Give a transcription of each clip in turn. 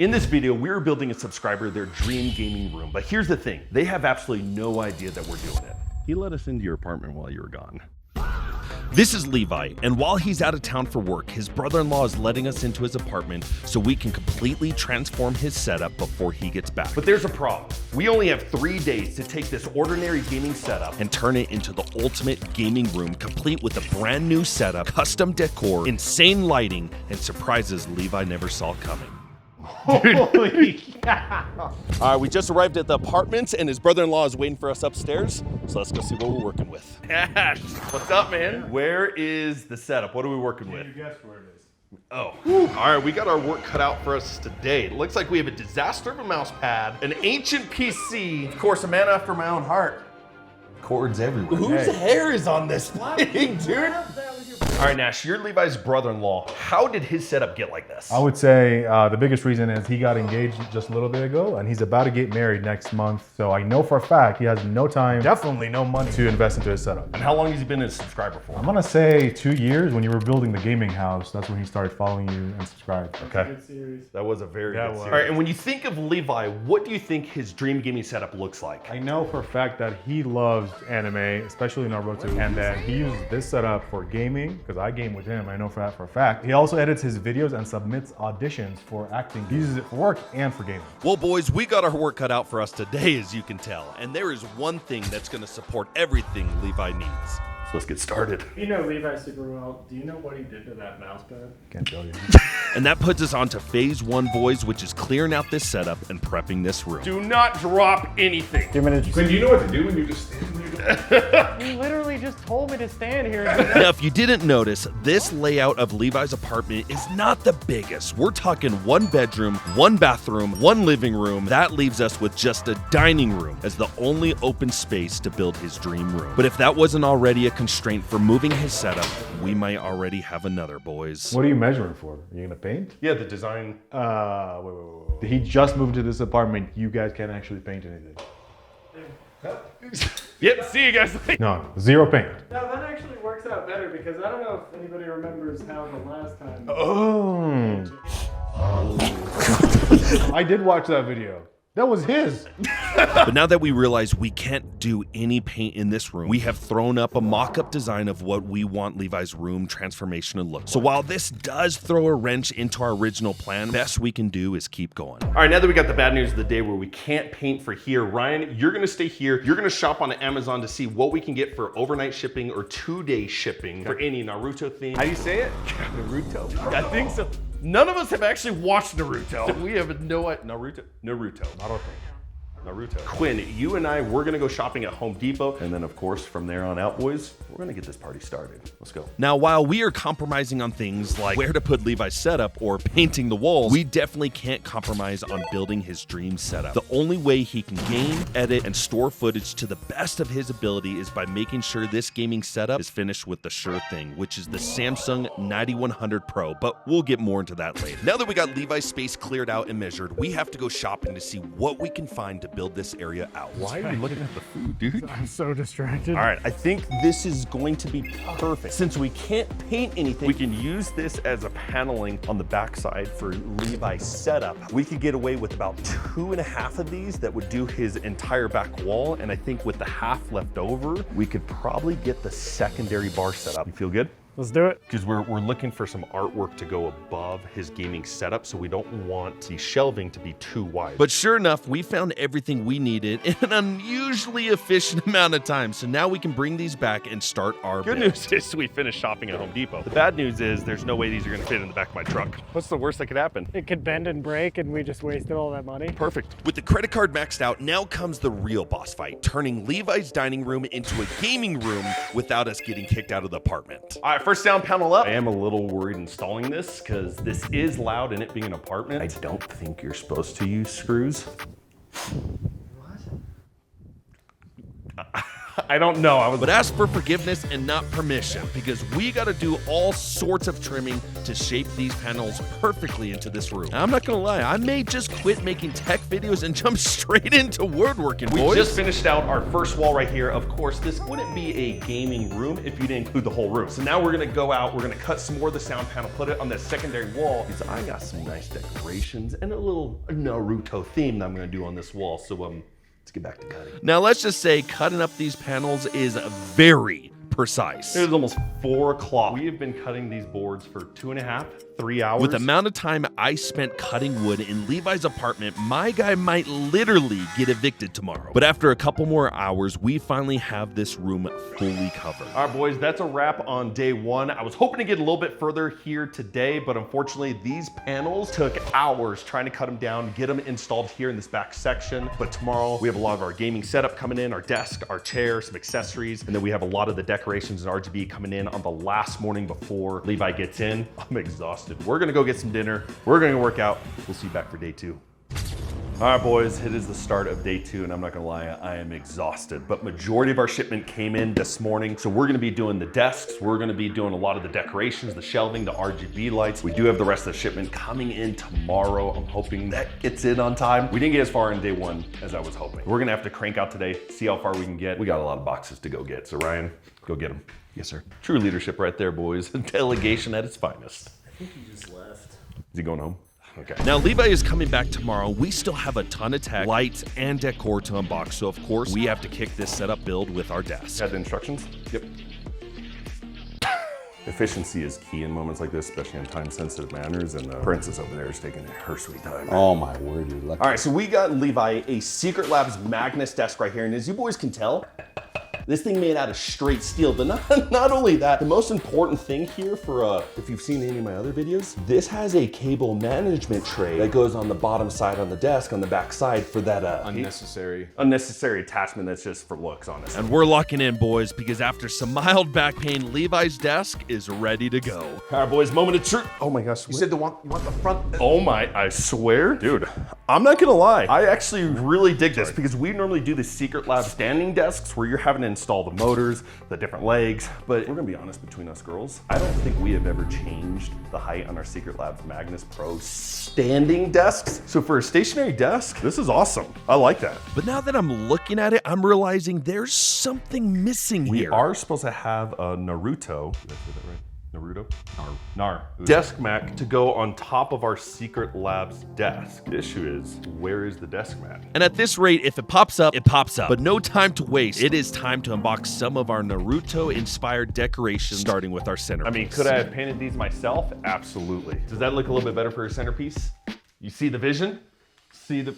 In this video, we're building a subscriber their dream gaming room, but here's the thing, they have absolutely no idea that we're doing it. He let us into your apartment while you were gone. This is Levi, and while he's out of town for work, his brother-in-law is letting us into his apartment so we can completely transform his setup before he gets back. But there's a problem. We only have 3 days to take this ordinary gaming setup And turn it into the ultimate gaming room, complete with a brand new setup, custom decor, insane lighting, and surprises Levi never saw coming. Holy cow. All right, we just arrived at the apartment and his brother-in-law is waiting for us upstairs. So let's go see what we're working with. Ash, what's up, man? Where is the setup? What are we working with? You guessed where it is. Oh, all right, we got our work cut out for us today. It looks like we have a disaster of a mouse pad, an ancient PC, of course, a man after my own heart. Cords everywhere. Whose hair is on this thing, dude? All right, Nash, you're Levi's brother-in-law. How did his setup get like this? I would say the biggest reason is he got engaged just a little bit ago and he's about to get married next month. So I know for a fact he has no time, definitely no money to invest into his setup. And how long has he been a subscriber for? I'm gonna say 2 years. When you were building the gaming house, that's when he started following you and subscribed. Okay. Good series. That was a very That good was. series. All right, and when you think of Levi, what do you think his dream gaming setup looks like? I know for a fact that he loves anime, especially Naruto, and that he uses this setup for gaming, because I game with him, I know for that for a fact. He also edits his videos and submits auditions for acting. He uses it for work and for gaming. Well, boys, we got our work cut out for us today, as you can tell. And there is one thing that's going to support everything Levi needs. So let's get started. You know Levi super well. Do you know what he did to that mouse pad? Can't tell you. And that puts us on to phase 1, boys, which is clearing out this setup and prepping this room. Do not drop anything. Do you know what to do when you just stand there? You literally just told me to stand here. Now, if you didn't notice, this layout of Levi's apartment is not the biggest. We're talking 1 bedroom, 1 bathroom, 1 living room. That leaves us with just a dining room as the only open space to build his dream room. But if that wasn't already a constraint for moving his setup, we might already have another, boys. What are you measuring for? Are you gonna paint? Yeah, the design. Wait. He just moved to this apartment. You guys can't actually paint anything. Yep, see you guys later. No, 0 paint. No, that actually works out better because I don't know if anybody remembers how the last time. Oh. I did watch that video. That was his. But now that we realize we can't do any paint in this room, we have thrown up a mock-up design of what we want Levi's room transformation to look. So while this does throw a wrench into our original plan, best we can do is keep going. All right, now that we got the bad news of the day where we can't paint for here, Ryan, you're gonna stay here. You're gonna shop on Amazon to see what we can get for overnight shipping or 2-day shipping for any Naruto theme. How do you say it? Naruto. I think so. None of us have actually watched Naruto. We have no idea. Naruto. Quinn, you and I, we're gonna go shopping at Home Depot. And then of course, from there on out, boys, we're gonna get this party started. Let's go. Now, while we are compromising on things like where to put Levi's setup or painting the walls, we definitely can't compromise on building his dream setup. The only way he can game, edit, and store footage to the best of his ability is by making sure this gaming setup is finished with the sure thing, which is the Samsung 9100 Pro, but we'll get more into that later. Now that we got Levi's space cleared out and measured, we have to go shopping to see what we can find to build this area out. Why are you looking at the food, dude? I'm so distracted. All right, I think this is going to be perfect. Since we can't paint anything, we can use this as a paneling on the backside for Levi's setup. We could get away with about 2.5 of these that would do his entire back wall. And I think with the half left over, we could probably get the secondary bar set up. You feel good? Let's do it. Because we're looking for some artwork to go above his gaming setup, so we don't want the shelving to be too wide. But sure enough, we found everything we needed in an unusually efficient amount of time. So now we can bring these back and start our Good build. news is we finished shopping at Home Depot. The bad news is there's no way these are gonna fit in the back of my truck. What's the worst that could happen? It could bend and break and we just wasted all that money. Perfect. With the credit card maxed out, now comes the real boss fight, turning Levi's dining room into a gaming room without us getting kicked out of the apartment. All right, first sound panel up. I am a little worried installing this because this is loud and it being an apartment. I don't think you're supposed to use screws. What? I don't know. But ask for forgiveness and not permission, because we got to do all sorts of trimming to shape these panels perfectly into this room. I'm not gonna lie, I may just quit making tech videos and jump straight into woodworking, We boys. just finished out our first wall right here. Of course, this wouldn't be a gaming room if you didn't include the whole room. So now we're gonna go out, we're gonna cut some more of the sound panel, put it on the secondary wall, because I got some nice decorations and a little Naruto theme that I'm gonna do on this wall. So let's get back to cutting. Now let's just say cutting up these panels is very precise. It is almost 4 o'clock. We have been cutting these boards for 2.5, 3 hours. With the amount of time I spent cutting wood in Levi's apartment, my guy might literally get evicted tomorrow. But after a couple more hours, we finally have this room fully covered. All right, boys, that's a wrap on day 1. I was hoping to get a little bit further here today, but unfortunately, these panels took hours trying to cut them down, get them installed here in this back section. But tomorrow, we have a lot of our gaming setup coming in, our desk, our chair, some accessories, and then we have a lot of the decorations and RGB coming in on the last morning before Levi gets in. I'm exhausted. We're gonna go get some dinner. We're gonna work out. We'll see you back for day 2. All right, boys, it is the start of day 2, and I'm not gonna lie, I am exhausted. But majority of our shipment came in this morning, so we're gonna be doing the desks. We're gonna be doing a lot of the decorations, the shelving, the RGB lights. We do have the rest of the shipment coming in tomorrow. I'm hoping that gets in on time. We didn't get as far in day 1 as I was hoping. We're gonna have to crank out today, see how far we can get. We got a lot of boxes to go get, so Ryan, go get them. Yes, sir. True leadership right there, boys. Delegation at its finest. I think he just left. Is he going home? Okay. Now, Levi is coming back tomorrow. We still have a ton of tech, lights, and decor to unbox. So, of course, we have to kick this setup build with our desk. Got the instructions? Yep. Efficiency is key in moments like this, especially in time-sensitive manners, and Princess over there is taking her sweet time. Oh my word, you're lucky. All right, so we got Levi a Secret Labs Magnus desk right here, and as you boys can tell, this thing made out of straight steel. But not only that, the most important thing here for, if you've seen any of my other videos, this has a cable management tray that goes on the bottom side on the desk, on the back side for that unnecessary attachment that's just for looks, honestly. And we're locking in, boys, because after some mild back pain, Levi's desk is ready to go. All right, boys, moment of truth. Oh my gosh. You said you want the front. Oh my, I swear. Dude, I'm not gonna lie. I actually really dig this because we normally do the Secret Lab standing desks where you're having to install the motors, the different legs, but we're gonna be honest between us girls. I don't think we have ever changed the height on our Secret Lab Magnus Pro standing desks. So for a stationary desk, this is awesome. I like that. But now that I'm looking at it, I'm realizing there's something missing We here. are supposed to have a Naruto. Did I say that right? Naruto? Nar. Desk mat to go on top of our Secret Labs desk. The issue is, where is the desk mat? And at this rate, if it pops up, it pops up. But no time to waste. It is time to unbox some of our Naruto-inspired decorations, starting with our centerpiece. I mean, could I have painted these myself? Absolutely. Does that look a little bit better for a centerpiece? You see the vision? See the...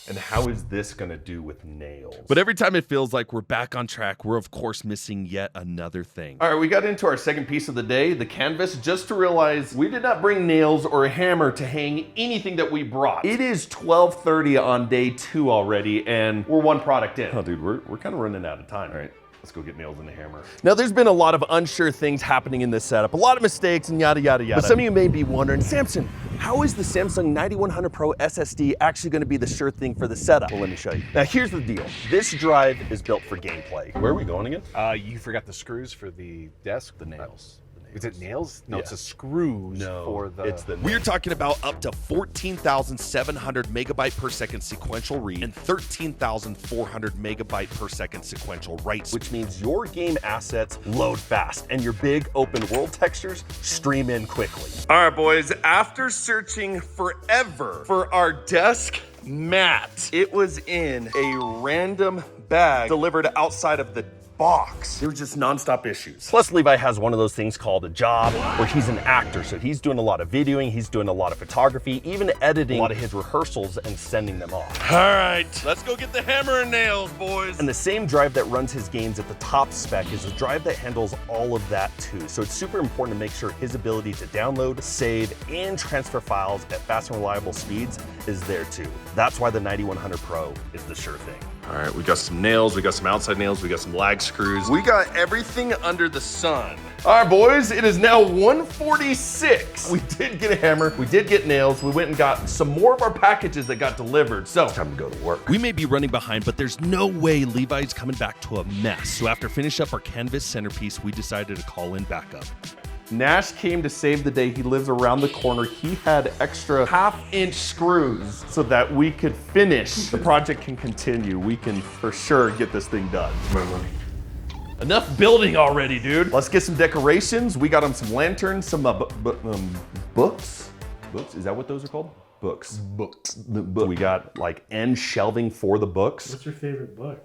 And how is this gonna do with nails? But every time it feels like we're back on track, we're of course missing yet another thing. All right, we got into our second piece of the day, the canvas, just to realize we did not bring nails or a hammer to hang anything that we brought. It is 12:30 on day 2 already, and we're 1 product in. Oh, dude, we're kind of running out of time. All right. Let's go get nails and a hammer. Now, there's been a lot of unsure things happening in this setup, a lot of mistakes and yada, yada, yada. But some of you may be wondering, Samson, how is the Samsung 9100 Pro SSD actually gonna be the sure thing for the setup? Well, let me show you. Now, here's the deal. This drive is built for gameplay. Where are we going again? You forgot the screws for the desk. The nails. Is it nails? No, Yeah. it's the screws for the. It's the We're talking about up to 14,700 megabyte per second sequential read and 13,400 megabyte per second sequential writes, which means your game assets load fast and your big open world textures stream in quickly. All right, boys, after searching forever for our desk mat, it was in a random bag delivered outside of the box. There was just nonstop issues. Plus, Levi has one of those things called a job where he's an actor. So he's doing a lot of videoing, he's doing a lot of photography, even editing a lot of his rehearsals and sending them off. all right, let's go get the hammer and nails, boys. And the same drive that runs his games at the top spec is a drive that handles all of that too. So it's super important to make sure his ability to download, save, and transfer files at fast and reliable speeds is there too. That's why the 9100 Pro is the sure thing. All right, we got some nails, we got some outside nails, we got some lag screws. We got everything under the sun. All right, boys, it is now 1:46. We did get a hammer, we did get nails, we went and got some more of our packages that got delivered, so it's time to go to work. We may be running behind, but there's no way Levi's coming back to a mess. So after finish up our canvas centerpiece, we decided to call in backup. Nash came to save the day. He lives around the corner. He had extra 1/2-inch screws so that we could finish. The project can continue. We can for sure get this thing done. Enough building already, dude. Let's get some decorations. We got him some lanterns, some books. Books, is that what those are called? Books. Books. We got like end shelving for the books. What's your favorite book?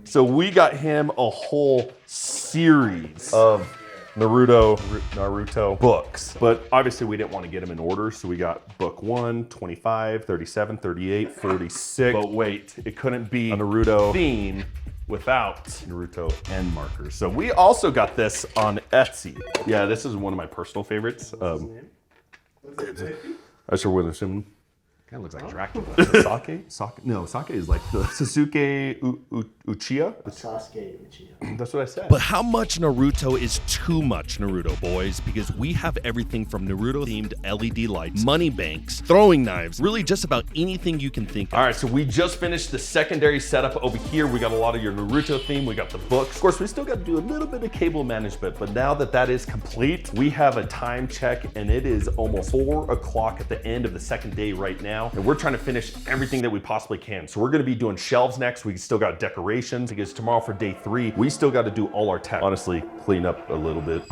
So we got him a whole series of Naruto books. But obviously we didn't want to get them in order, so we got book 1, 25, 37, 38, 46. But wait, it couldn't be a Naruto theme without Naruto end markers. So we also got this on Etsy. Yeah, this is one of my personal favorites. I sure would assume. Kind of looks like Dracula. Sake? No, Sake is like the Sasuke Uchiha. Sasuke Uchiha. That's what I said. But how much Naruto is too much Naruto, boys? Because we have everything from Naruto-themed LED lights, money banks, throwing knives, really just about anything you can think of. All right, so we just finished the secondary setup over here. We got a lot of your Naruto theme. We got the books. Of course, we still got to do a little bit of cable management, but now that that is complete, we have a time check and it is almost 4 o'clock at the end of the second day right now. And we're trying to finish everything that we possibly can. So we're gonna be doing shelves next. We still got decorations because tomorrow for day 3, we still got to do all our tech. Honestly, clean up a little bit.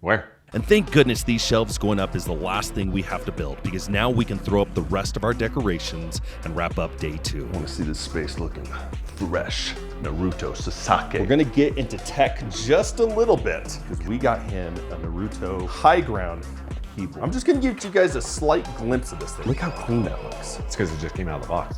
Where? And thank goodness these shelves going up is the last thing we have to build, because now we can throw up the rest of our decorations and wrap up day 2. I want to see this space looking fresh. Naruto Sasuke. We're gonna get into tech just a little bit because we got him a Naruto high ground keyboard. I'm just gonna give you guys a slight glimpse of this thing. Look how clean that looks. It's because it just came out of the box.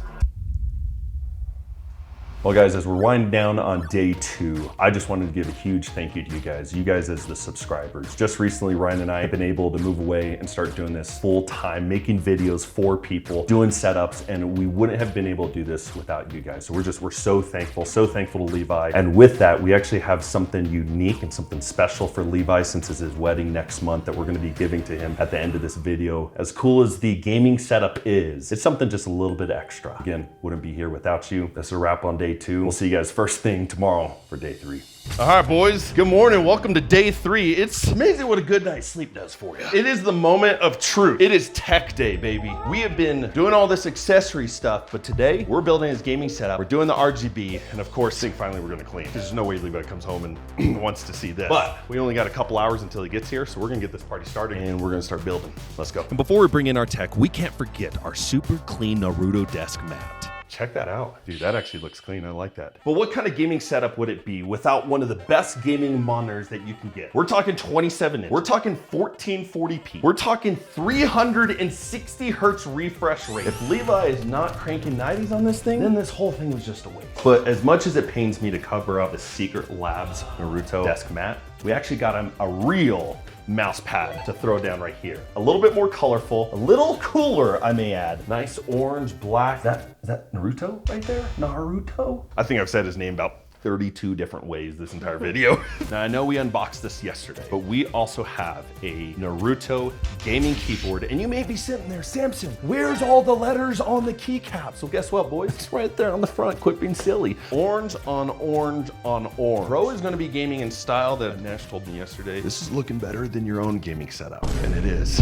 Well guys, as we're winding down on day 2, I just wanted to give a huge thank you to you guys as the subscribers. Just recently, Ryan and I have been able to move away and start doing this full time, making videos for people, doing setups, and we wouldn't have been able to do this without you guys. So we're so thankful to Levi. And with that, we actually have something unique and something special for Levi since it's his wedding next month that we're gonna be giving to him at the end of this video. As cool as the gaming setup is, it's something just a little bit extra. Again, wouldn't be here without you. That's a wrap on day 2. We'll see you guys first thing tomorrow for day 3. All right, boys, good morning. Welcome to day 3. It's amazing what a good night's sleep does for you. It is the moment of truth. It is tech day, baby. We have been doing all this accessory stuff, but today we're building his gaming setup. We're doing the RGB, and of course, finally we're gonna clean. There's no way Levi comes home and wants to see this. But we only got a couple hours until he gets here, so we're gonna get this party started and we're gonna start building. Let's go. And before we bring in our tech, we can't forget our super clean Naruto desk mat. Check that out. Dude, that actually looks clean. I like that. But what kind of gaming setup would it be without one of the best gaming monitors that you can get? We're talking 27 inch. We're talking 1440p. We're talking 360 hertz refresh rate. If Levi is not cranking 90s on this thing, then this whole thing was just a waste. But as much as it pains me to cover up the Secret Labs Naruto desk mat, we actually got him a real mouse pad to throw down right here. A little bit more colorful, a little cooler, I may add. Nice orange, black. Is that Naruto right there? Naruto? I think I've said his name about 32 different ways this entire video. Now I know we unboxed this yesterday, but we also have a Naruto gaming keyboard, and you may be sitting there, Samson, where's all the letters on the keycaps? Well, guess what, boys? It's right there on the front. Quit being silly. Orange on orange on orange. Pro is gonna be gaming in style that Nash told me yesterday. This is looking better than your own gaming setup, and it is.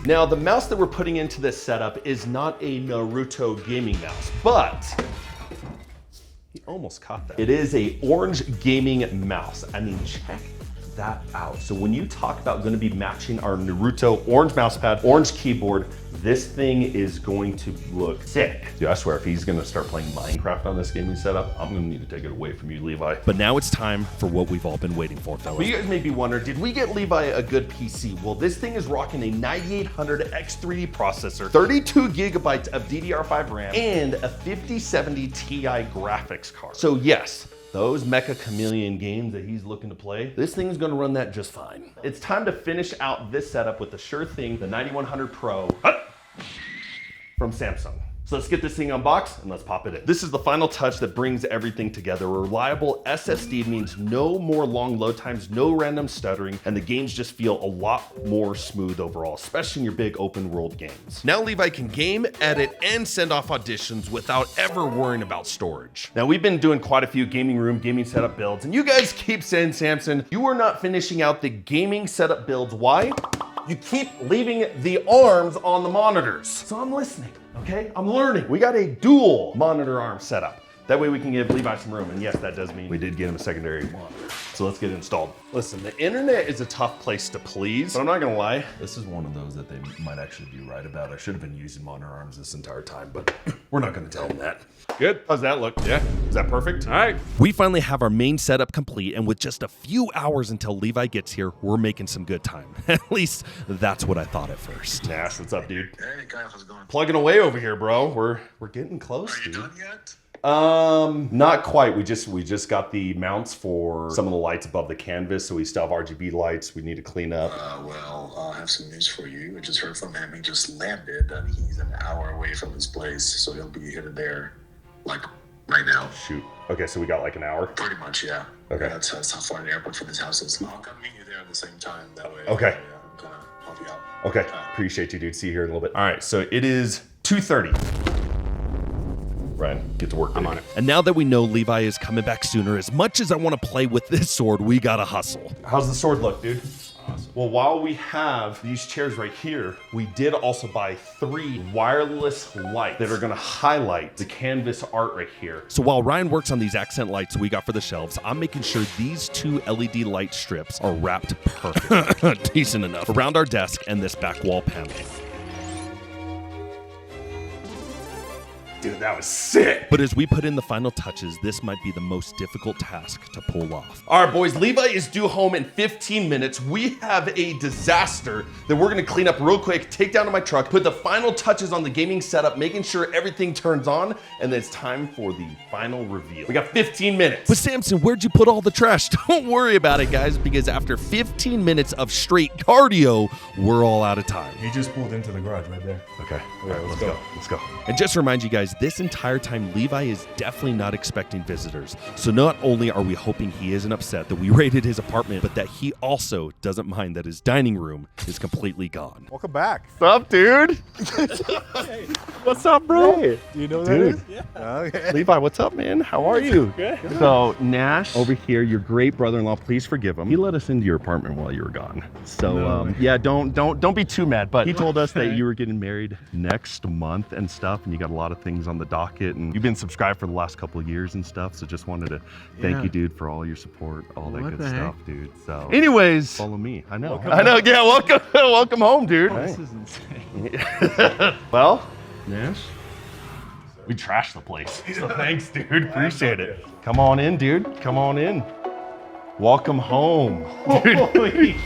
Now, the mouse that we're putting into this setup is not a Naruto gaming mouse, but he almost caught that. It is a orange gaming mouse. I mean, check that out. So when you talk about gonna be matching our Naruto orange mouse pad, orange keyboard, this thing is going to look sick. Dude, I swear if he's gonna start playing Minecraft on this gaming setup, I'm gonna need to take it away from you, Levi. But now it's time for what we've all been waiting for, fellas. Well, you guys may be wondering, did we get Levi a good PC? Well, this thing is rocking a 9800 X3D processor, 32 gigabytes of DDR5 RAM, and a 5070 Ti graphics card. So yes, those Mecha Chameleon games that he's looking to play, this thing is gonna run that just fine. It's time to finish out this setup with the sure thing, the 9100 Pro from Samsung. So let's get this thing unboxed and let's pop it in. This is the final touch that brings everything together. A reliable SSD means no more long load times, no random stuttering, and the games just feel a lot more smooth overall, especially in your big open world games. Now Levi can game, edit, and send off auditions without ever worrying about storage. Now we've been doing quite a few gaming room, gaming setup builds, and you guys keep saying, Samson, you are not finishing out the gaming setup builds. Why? You keep leaving the arms on the monitors. So I'm listening, okay? I'm learning. We got a dual monitor arm setup. That way we can give Levi some room. And yes, that does mean we did get him a secondary monitor. So let's get it installed. Listen, the internet is a tough place to please, but I'm not gonna lie. This is one of those that they might actually be right about. I should have been using monitor arms this entire time, but we're not gonna tell them that. Good. How's that look? Yeah. Is that perfect? All right. We finally have our main setup complete, and with just a few hours until Levi gets here, we're making some good time. At least that's what I thought at first. Nash, what's up, dude? Hey guys, how's it going? Plugging away over here, bro. We're getting close, Are you dude. done yet? Not quite. We just got the mounts for some of the lights above the canvas, so we still have RGB lights we need to clean up. Well, I have some news for you. I just heard from him. He just landed and he's an hour away from his place, so he'll be headed there, like, right now. Shoot. Okay, so we got like an hour. Pretty much, yeah. Okay. That's how far the airport from his house is. I'll come meet you there at the same time. That way. Okay. I'm gonna help you out. Okay. Appreciate you, dude. See you here in a little bit. All right, so it is 2:30. Ryan, get to work. I'm on it. And now that we know Levi is coming back sooner, as much as I want to play with this sword, we gotta hustle. How's the sword look, dude? Awesome. Well, while we have these chairs right here, we did also buy 3 wireless lights that are gonna highlight the canvas art right here. So while Ryan works on these accent lights we got for the shelves, I'm making sure these 2 LED light strips are wrapped perfect, decent enough, around our desk and this back wall panel. Dude, that was sick. But as we put in the final touches, this might be the most difficult task to pull off. All right, boys, Levi is due home in 15 minutes. We have a disaster that we're gonna clean up real quick, take down to my truck, put the final touches on the gaming setup, making sure everything turns on, and then it's time for the final reveal. We got 15 minutes. But Samson, where'd you put all the trash? Don't worry about it, guys, because after 15 minutes of straight cardio, we're all out of time. He just pulled into the garage right there. Okay, all right, let's go. Let's go. And just to remind you guys, this entire time, Levi is definitely not expecting visitors. So not only are we hoping he isn't upset that we raided his apartment, but that he also doesn't mind that his dining room is completely gone. Welcome back. What's up, dude? What's up, bro? Do you know Dude. that? Yeah. Okay. Levi, what's up, man? How are you? Good. So Nash over here, your great brother-in-law, please forgive him. He let us into your apartment while you were gone. So yeah, don't be too mad. But he told us that you were getting married next month and stuff, and you got a lot of things on the docket, and you've been subscribed for the last couple of years and stuff. So just wanted to thank you, dude, for all your support, all that good stuff, dude. So anyways, follow me. I know. Yeah, welcome home, dude. This is insane. Well, Nash, we trashed the place. So thanks, dude. Appreciate it. Come on in, dude. Come on in. Welcome home. Holy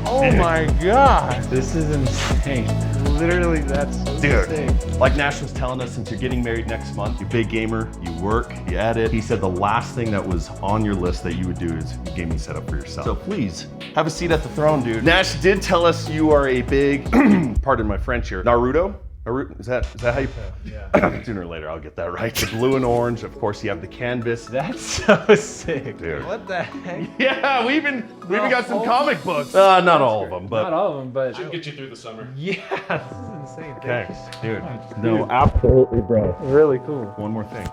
Oh my god. This is insane. Literally, that's Dude, insane. like Nash was telling us, since you're getting married next month, you're a big gamer, you work, you edit. He said the last thing that was on your list that you would do is gaming setup for yourself. So please, have a seat at the throne, dude. Nash did tell us you are a big, pardon my French here, Naruto? Is that how you? Yeah. Sooner or later, I'll get that right. The blue and orange. Of course, you have the canvas. That's so sick. Dude. What the heck? Yeah, we even got some comic books. Not all of them, but Not all of them, but Should get you through the summer. yeah, this is insane. okay, Thank you dude. so much. No, absolutely, bro. Really cool. One more thing.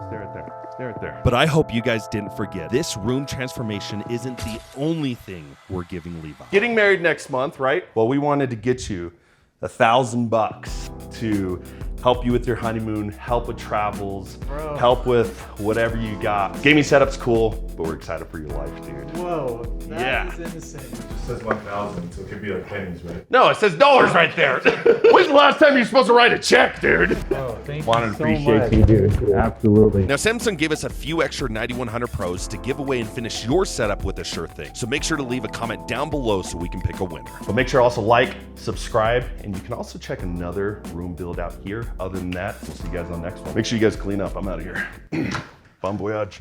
Stay right there. Stay right there. But I hope you guys didn't forget, this room transformation isn't the only thing we're giving Levi. Getting married next month, right? Well, we wanted to get you $1,000 to help you with your honeymoon, help with travels, help with whatever you got. Gaming setup's cool, but we're excited for your life, dude. Whoa, Yeah. that is insane. It says 1,000, so it could be like pennies, right? No, it says dollars right there. When's the last time you're supposed to write a check, dude? Oh, thank Wanted you to so appreciate much. you, dude. Absolutely. Now, Samsung gave us a few extra 9100 Pros to give away and finish your setup with a sure thing. So make sure to leave a comment down below so we can pick a winner. But make sure also like, subscribe, and you can also check another room build out here. Other than that, we'll see you guys on the next one. Make sure you guys clean up. I'm out of here. Bon voyage.